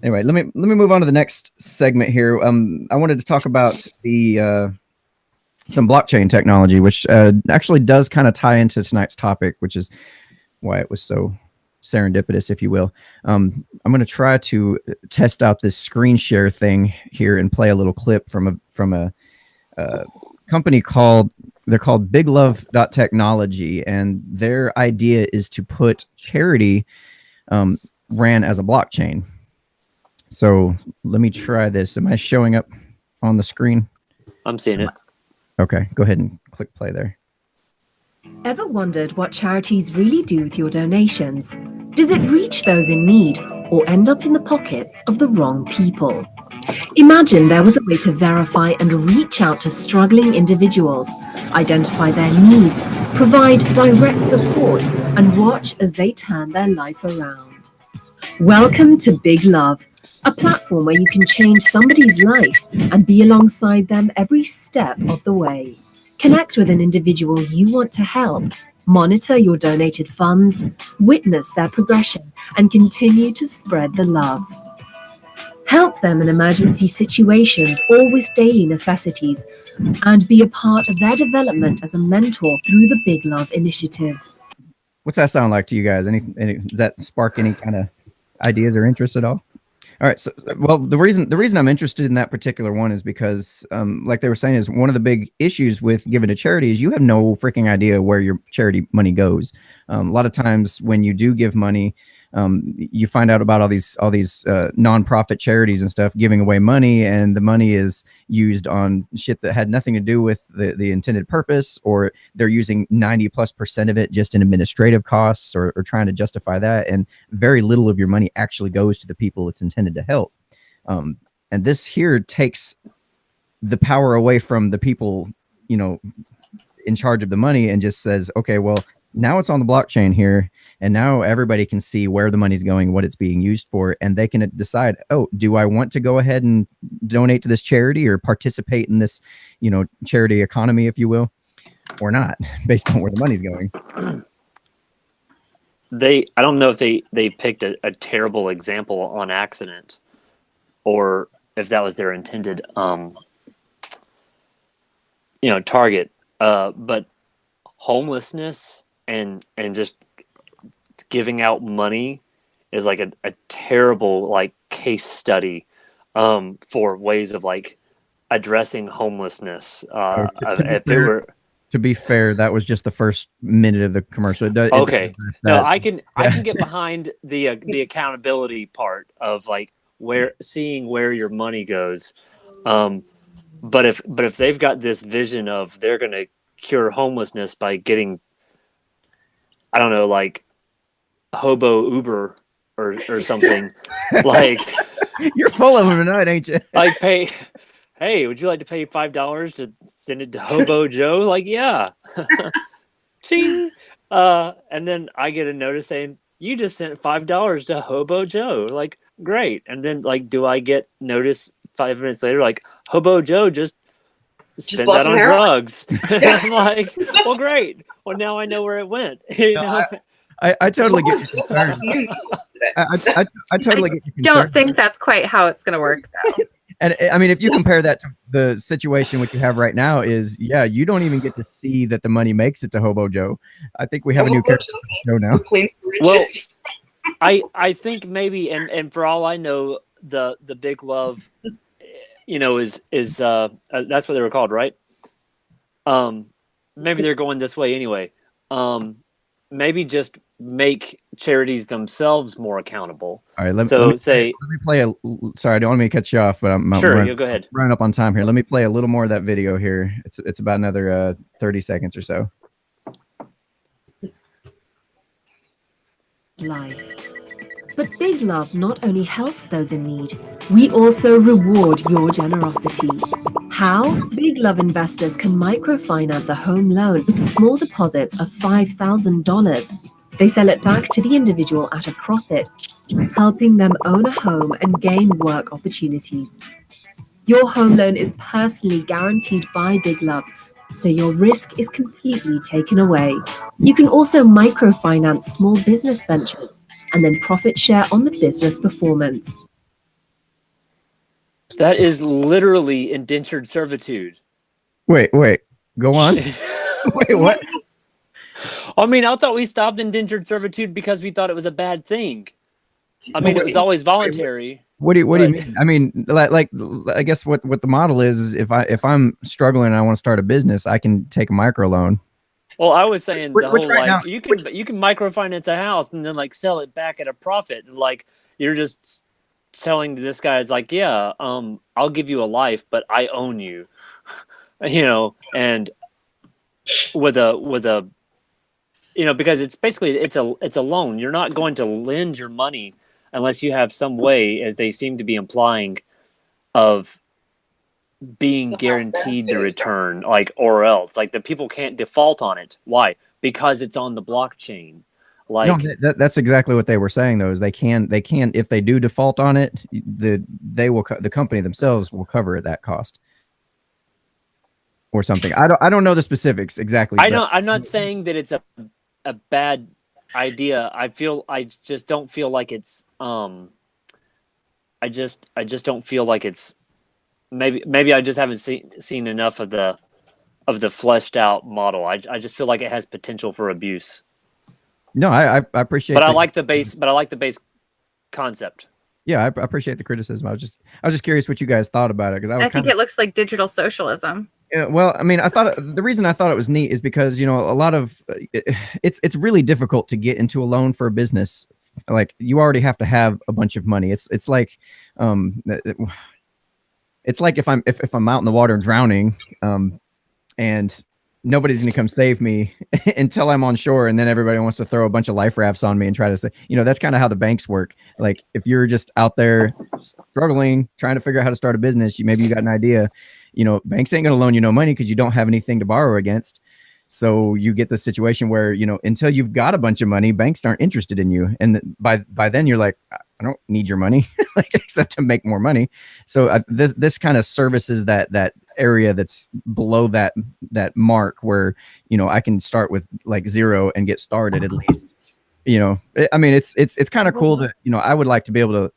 Anyway, let me move on to the next segment here. I wanted to talk about the some blockchain technology, which actually does kind of tie into tonight's topic, which is why it was so serendipitous, if you will. I'm going to try to test out this screen share thing here and play a little clip from a company called bigluv.technology, and their idea is to put charity ran as a blockchain. So let me try this. Am I showing up on the screen? I'm seeing it. Okay, go ahead and click play there. Ever wondered what charities really do with your donations? Does it reach those in need or end up in the pockets of the wrong people? Imagine there was a way to verify and reach out to struggling individuals, identify their needs, provide direct support, and watch as they turn their life around. Welcome to Big Love, a platform where you can change somebody's life and be alongside them every step of the way. Connect with an individual you want to help, monitor your donated funds, witness their progression, and continue to spread the love. Help them in emergency situations or with daily necessities, and be a part of their development as a mentor through the Big Love initiative. What's that sound like to you guys? Does that spark any kind of ideas or interest at all? All right. So, well, the reason I'm interested in that particular one is because, like they were saying, is one of the big issues with giving to charity is you have no freaking idea where your charity money goes. A lot of times when you do give money, you find out about all these nonprofit charities and stuff giving away money, and the money is used on shit that had nothing to do with the intended purpose, or they're using 90+% of it just in administrative costs or trying to justify that, and very little of your money actually goes to the people it's intended to help. And this here takes the power away from the people, in charge of the money, and just says, okay, well, now it's on the blockchain here, and now everybody can see where the money's going, what it's being used for, and they can decide, oh, do I want to go ahead and donate to this charity or participate in this, charity economy, if you will, or not, based on where the money's going. I don't know if they picked a terrible example on accident, or if that was their intended, target. But homelessness and just giving out money is like a terrible case study for ways of addressing homelessness. To be fair, that was just the first minute of the commercial. Okay. No, I can get behind the accountability part of seeing where your money goes. But if they've got this vision of they're going to cure homelessness by getting, I don't know, hobo Uber or something, you're full of them tonight, ain't you? Hey, would you like to pay $5 to send it to Hobo Joe? Yeah. Ching. And then I get a notice saying, you just sent $5 to Hobo Joe. Great. And then do I get notice 5 minutes later, Hobo Joe just spent that on drugs? I'm well, great. Well, now I know where it went. I totally get your concern. I totally get your concern. Don't think that's quite how it's going to work, though. And I mean, if you compare that to the situation which you have right now, is you don't even get to see that the money makes it to Hobo Joe. I think we have a new character show now. Well, I think maybe, and for all I know, the Big Love, is that's what they were called, right? Maybe they're going this way anyway. Maybe just make charities themselves more accountable. All right, let me play sorry, I don't want me to cut you off, but I'm sure, go ahead. Running up on time here. Let me play a little more of that video here. It's about another 30 seconds or so. Life. But Big Love not only helps those in need, we also reward your generosity. How? Big Love investors can microfinance a home loan with small deposits of $5,000. They sell it back to the individual at a profit, helping them own a home and gain work opportunities. Your home loan is personally guaranteed by Big Love, so your risk is completely taken away. You can also microfinance small business ventures and then profit share on the business performance. That is literally indentured servitude. Wait, go on. Wait, what? I mean, I thought we stopped indentured servitude because we thought it was a bad thing. I mean, it was always voluntary. What do you mean? I mean, like I guess what the model is if I'm struggling and I want to start a business, I can take a microloan. Well, I was saying the whole right now, you can microfinance a house and then like sell it back at a profit, and like you're just telling this guy, it's like, yeah, I'll give you a life, but I own you, you know, and with a because it's basically it's a loan. You're not going to lend your money unless you have some way, as they seem to be implying, of being guaranteed the return, like, or else, like, the people can't default on it. Why? Because it's on the blockchain. Like, no, that's exactly what they were saying though, is they can if they do default on it, the company themselves will cover that cost or something. I don't know the specifics exactly. I'm not saying that it's a bad idea. I just don't feel like it's I just don't feel like it's maybe I just haven't seen enough of the fleshed out model. I just feel like it has potential for abuse. No, I appreciate. But I like the base concept. Yeah, I appreciate the criticism. I was just curious what you guys thought about it, because I think it looks like digital socialism. Yeah, well, I mean, I thought the reason I thought it was neat is because a lot of it's really difficult to get into a loan for a business. Like, you already have to have a bunch of money. It's like it's like if I'm out in the water and drowning, and nobody's going to come save me until I'm on shore, and then everybody wants to throw a bunch of life rafts on me and try to say, that's kind of how the banks work. Like, if you're just out there struggling, trying to figure out how to start a business, maybe you got an idea, banks ain't going to loan you no money because you don't have anything to borrow against. So you get the situation where, until you've got a bunch of money, banks aren't interested in you. And by then you're like, I don't need your money, except to make more money. So this kind of services that area that's below that mark where, I can start with like zero and get started at least. I mean, it's kind of cool that, I would like to be able to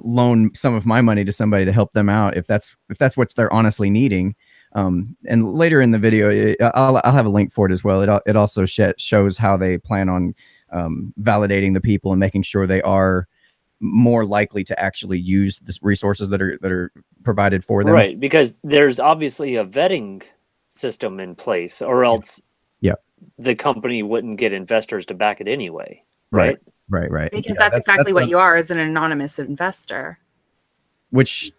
loan some of my money to somebody to help them out if that's what they're honestly needing. And later in the video, I'll have a link for it as well. It also shows how they plan on validating the people and making sure they are more likely to actually use the resources that are provided for them. Right, because there's obviously a vetting system in place, or else the company wouldn't get investors to back it anyway. Right. Because that's exactly what you are, as an anonymous investor. Which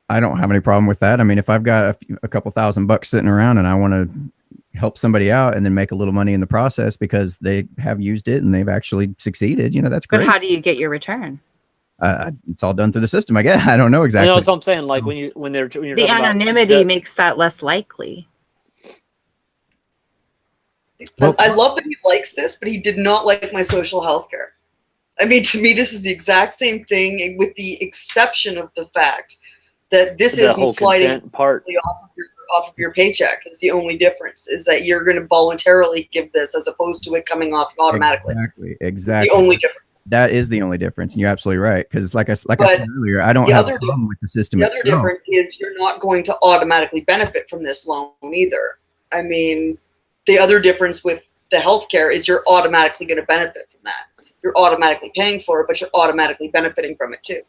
I don't have any problem with that. I mean, if I've got a couple $1,000 sitting around and I want to help somebody out and then make a little money in the process because they have used it and they've actually succeeded, that's great. But how do you get your return? It's all done through the system, I guess. I don't know exactly. That's what I'm saying. Like, when you're the anonymity makes that less likely. Well, I love that he likes this, but he did not like my social health care. I mean, to me, this is the exact same thing, with the exception of the fact that this isn't sliding part off of your paycheck. Is the only difference, is that you're going to voluntarily give this as opposed to it coming off automatically. Exactly. The only difference. That is the only difference, and you're absolutely right. Because, like I said earlier, I don't have a problem with the system. The other difference is you're not going to automatically benefit from this loan either. I mean, the other difference with the healthcare is you're automatically going to benefit from that. You're automatically paying for it, but you're automatically benefiting from it too.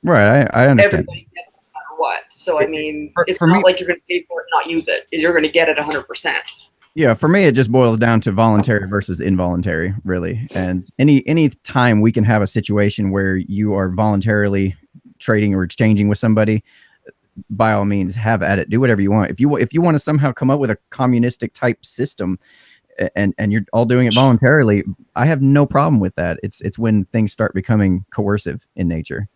Right, I understand. Everybody gets it no matter what. So I mean, it's not like you're going to pay for it and not use it. You're going to get it 100%. Yeah, for me, it just boils down to voluntary versus involuntary, really. And any time we can have a situation where you are voluntarily trading or exchanging with somebody, by all means, have at it. Do whatever you want. If you want to somehow come up with a communistic type system, and you're all doing it voluntarily, I have no problem with that. It's when things start becoming coercive in nature.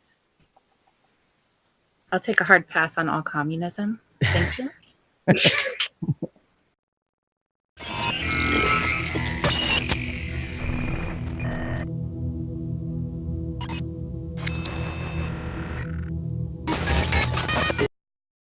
I'll take a hard pass on all communism. Thank you.